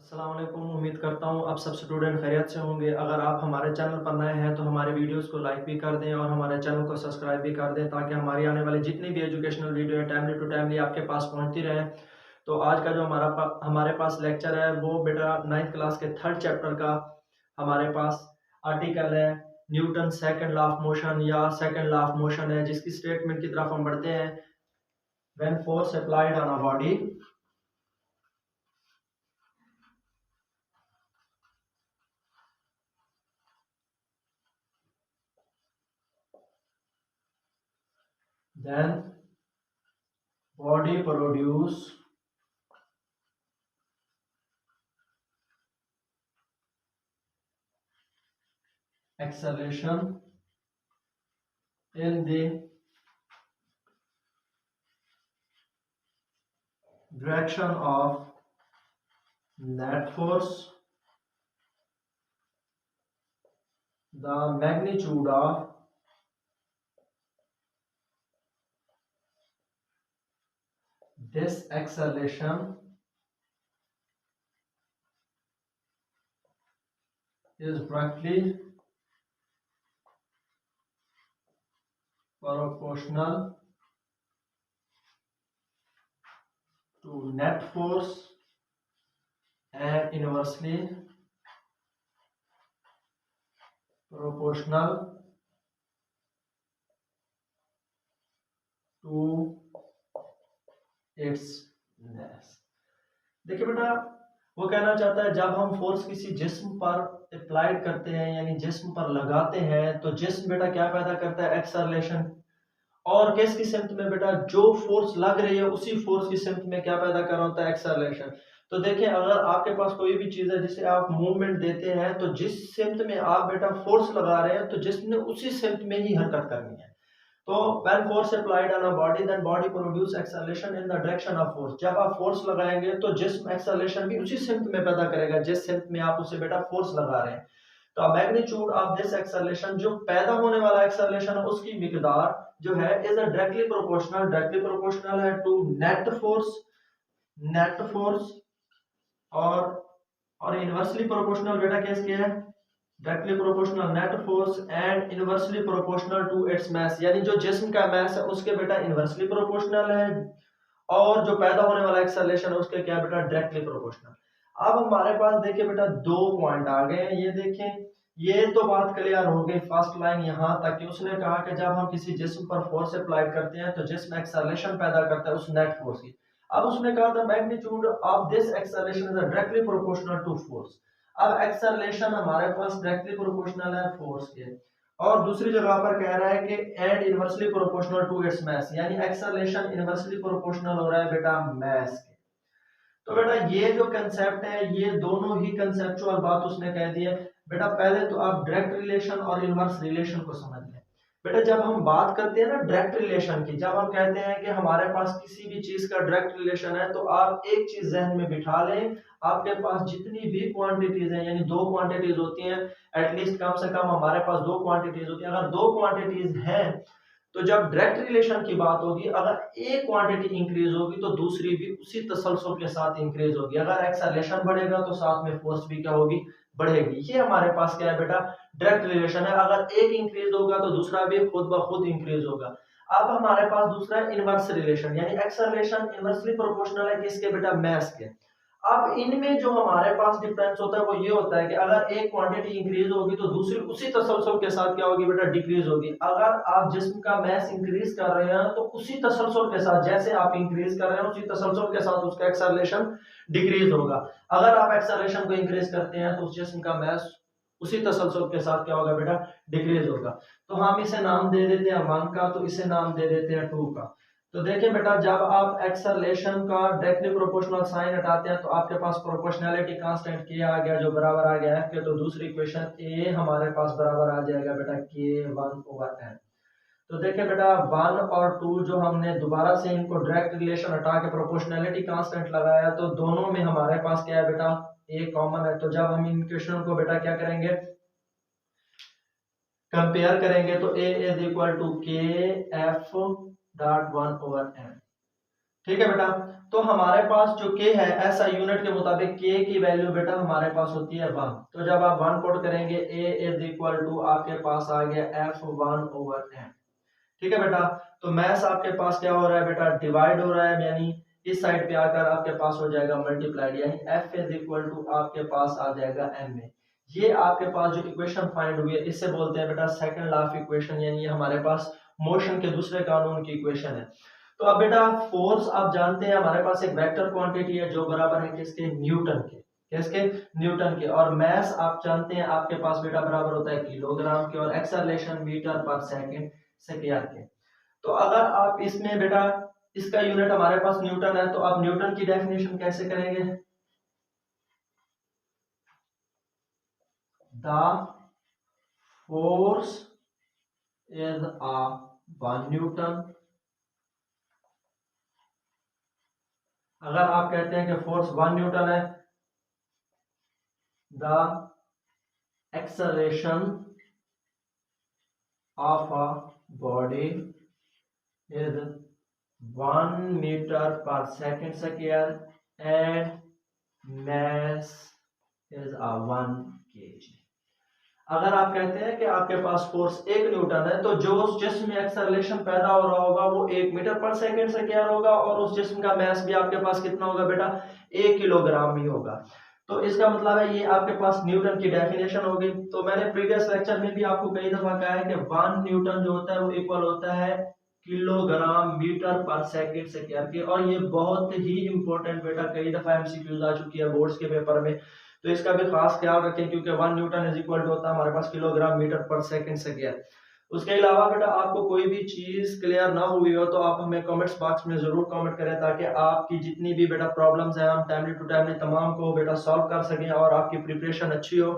अस्सलाम वालेकुम। उम्मीद करता हूँ आप सब स्टूडेंट खैरियत से होंगे। अगर आप हमारे चैनल पर नए हैं तो हमारे वीडियोस को लाइक भी कर दें और हमारे चैनल को सब्सक्राइब भी कर दें ताकि हमारी आने वाली जितनी भी एजुकेशनल वीडियो है टाइमली टू टाइमली आपके पास पहुँचती रहें। तो आज का जो हमारे पास लेक्चर है वो बेटा 9th क्लास के 3rd चैप्टर का हमारे पास आर्टिकल है Newton second law of motion या सेकंड लॉ ऑफ मोशन है, जिसकी स्टेटमेंट की तरफ हम बढ़ते हैं। When force applied on a body, then body produce acceleration in the direction of net force, the magnitude of this acceleration is directly proportional to net force and inversely proportional to its mass। देखिए बेटा, वो कहना चाहता है जब हम force किसी जिस्म पर अप्लाइड करते हैं यानी जिस्म पर लगाते हैं तो जिस्म बेटा क्या पैदा करता है, एक्सेलरेशन। और किसकी सिमत में बेटा, जो फोर्स लग रही है उसी फोर्स की सिमत में क्या पैदा कर रहा होता है, एक्सेलरेशन। तो देखिए, अगर आपके पास कोई भी चीज है जिसे आप मूवमेंट देते हैं तो जिस सिमत में आप बेटा फोर्स लगा रहे हैं तो जिस्म ने उसी सिमत में ही हरकत करनी है। तो when force applied on a body then body produce acceleration in the direction of force। जब आप फोर्स लगाएंगे तो जिस्म एक्सेलरेशन भी उसी सिमत में पैदा करेगा जिस सिमत में आप उसे बेटा फोर्स लगा रहे हैं। तो मैग्नीट्यूड ऑफ दिस एक्सेलरेशन, जो पैदा होने वाला एक्सेलरेशन है उसकी मिकदार जो है इज डायरेक्टली प्रोपोर्शनल है टू नेट फोर्स और इनवर्सली प्रोपोर्शनल बेटा किसके है, directly proportional net force and inversely proportional to its mass. यानी जो जिस्म का मास है उसके बेटा इनवर्सली प्रोपोर्शनल है और जो पैदा होने वाला एक्सेलरेशन है उसके क्या बेटा, डायरेक्टली प्रोपोर्शनल। अब हमारे पास देखिए बेटा दो पॉइंट आ गए हैं। ये देखें, ये तो बात क्लियर हो गई फर्स्ट लाइन यहां तक कि उसने कहा कि जब हम किसी जिस्म पर फोर्स अप्लाई करते हैं तो जिस्म एक्सेलरेशन पैदा करता है उस नेट फोर्स की। अब उसने कहा था magnitude of this acceleration is directly proportional to force. अब एक्सेलरेशन हमारे पास डायरेक्टली प्रोपोर्शनल है फोर्स के, और दूसरी जगह पर कह रहा है कि and inversely proportional to its mass, यानी एक्सेलरेशन इनवर्सली प्रोपोर्शनल हो रहा है बेटा मास के। तो बेटा ये जो कंसेप्ट है ये दोनों ही कंसेप्चुअल बात उसने कह दी है। बेटा पहले तो आप डायरेक्ट रिलेशन और इनवर्स रिलेशन को समझ लें। बेटा जब हम बात करते हैं ना डायरेक्ट रिलेशन की, जब हम कहते हैं कि हमारे पास किसी भी चीज का डायरेक्ट रिलेशन है, तो आप एक चीज जहन में बिठा लें, आपके पास जितनी भी क्वांटिटीज हैं यानी दो क्वांटिटीज होती हैं, एटलीस्ट कम से कम हमारे पास दो क्वांटिटीज होती हैं। अगर दो क्वांटिटीज हैं तो जब डायरेक्ट रिलेशन की बात होगी, अगर एक क्वांटिटी इंक्रीज होगी तो दूसरी भी उसी तसलसल के साथ इंक्रीज होगी। अगर एक्सेलरेशन बढ़ेगा तो साथ में फोर्स भी क्या होगी, बढ़ेगी। ये हमारे पास क्या है बेटा, डायरेक्ट रिलेशन है। अगर एक इंक्रीज होगा तो दूसरा भी खुद ब खुद इंक्रीज होगा। अब हमारे पास दूसरा है इनवर्स रिलेशन, यानी एक्सेलरेशन इनवर्सली प्रोपोर्शनल है किसके बेटा, मास के। अब इनमें जो हमारे पास डिफरेंस होता है वो ये होता है कि अगर एक क्वांटिटी इंक्रीज होगी तो दूसरी उसी तसलसल के साथ क्या होगी बेटा, डिक्रीज होगी। अगर आप जिस्म का मास इंक्रीज कर रहे हैं तो उसी तसलसल के साथ, जैसे आप इंक्रीज कर रहे हैं उसी तसलसल के साथ उसका एक्सेलरेशन डिक्रीज होगा। अगर आप एक्सेलरेशन को इंक्रीज करते हैं तो उस जिस्म का मास उसी तसलसल के साथ क्या होगा बेटा, डिक्रीज होगा। तो हम इसे नाम दे देते हैं 1 का, तो इसे नाम दे देते हैं 2 का। तो देखिए बेटा, जब आप एक्सेलरेशन का डायरेक्टली प्रोपोर्शनल साइन हटाते हैं तो आपके पास प्रोपोर्शनैलिटी कांस्टेंट के आ गया जो बराबर आ गया है के, तो दूसरी इक्वेशन ए हमारे पास बराबर आ जाएगा बेटा k1/n। तो देखिए बेटा 1 और 2 जो हमने दोबारा से इनको डायरेक्ट रिलेशन हटा के प्रोपोर्शनैलिटी कांस्टेंट लगाया तो दोनों में हमारे पास क्या है बेटा, ए कॉमन है। तो जब हम इन इक्वेशन को बेटा क्या करेंगे, कंपेयर करेंगे तो a is equal to k f dot 1/n। ठीक है बेटा। तो हमारे पास जो k है ऐसा यूनिट के मुताबिक k की वैल्यू बेटा हमारे पास होती है 1। तो जब आप 1 पुट करेंगे a इज इक्वल टू आपके पास आ गया F1/m। ठीक है बेटा। तो मैथ आपके पास क्या हो रहा है बेटा, डिवाइड हो रहा है, यानी इस साइड पे आकर आपके पास हो जाएगा मल्टीप्लाइड, यानी F इज इक्वल टू आपके पास आ जाएगा m में। ये आपके पास जो इक्वेशन फाइंड हुई है इससे बोलते हैं बेटा सेकंड लॉ ऑफ इक्वेशन, यानी हमारे पास मोशन के दूसरे कानून की इक्वेशन है। तो अब बेटा फोर्स आप जानते हैं हमारे पास एक वेक्टर क्वांटिटी है जो बराबर है किसके, न्यूटन के, किसके, न्यूटन के। और मास आप जानते हैं आपके पास बेटा बराबर होता है किलोग्राम के, और acceleration metre per second square के। तो अगर आप इसमें बेटा इसका यूनिट हमारे पास न्यूटन है, तो आप न्यूटन की डेफिनेशन कैसे करेंगे, the force is a 1 newton. अगर आप कहते हैं कि फोर्स 1 न्यूटन है, the acceleration of a body is 1 metre per second square and mass is a 1 kg। अगर आप कहते हैं कि आपके पास फोर्स 1 न्यूटन है, तो जो उस जिस्म में एक्सेलरेशन पैदा हो रहा होगा वो 1 मीटर पर सेकंड स्क्वायर होगा, और उस जिस्म का मास भी आपके पास कितना होगा बेटा, 1 किलोग्राम ही होगा। तो इसका मतलब है ये आपके पास न्यूटन की डेफिनेशन होगी। तो मैंने प्रीवियस लेक्चर में भी आपको कई दफा कहा है कि 1 न्यूटन जो होता है वो इक्वल होता है kilogram metre per second square के। और ये बहुत ही इंपॉर्टेंट बेटा, कई दफा एमसीक्यूज आ चुकी है बोर्ड्स के पेपर में, तो इसका भी खास ख्याल रखें, क्योंकि 1 न्यूटन इज इक्वल टू होता है हमारे पास kilogram metre per second square. उसके अलावा बेटा आपको कोई भी चीज क्लियर ना हुई हो तो आप हमें कमेंट्स बॉक्स में जरूर कमेंट करें, ताकि आपकी जितनी भी बेटा प्रॉब्लम्स हैं हम टाइमली टू टाइमली तमाम को बेटा सॉल्व कर सकें और आपकी प्रिपरेशन अच्छी हो।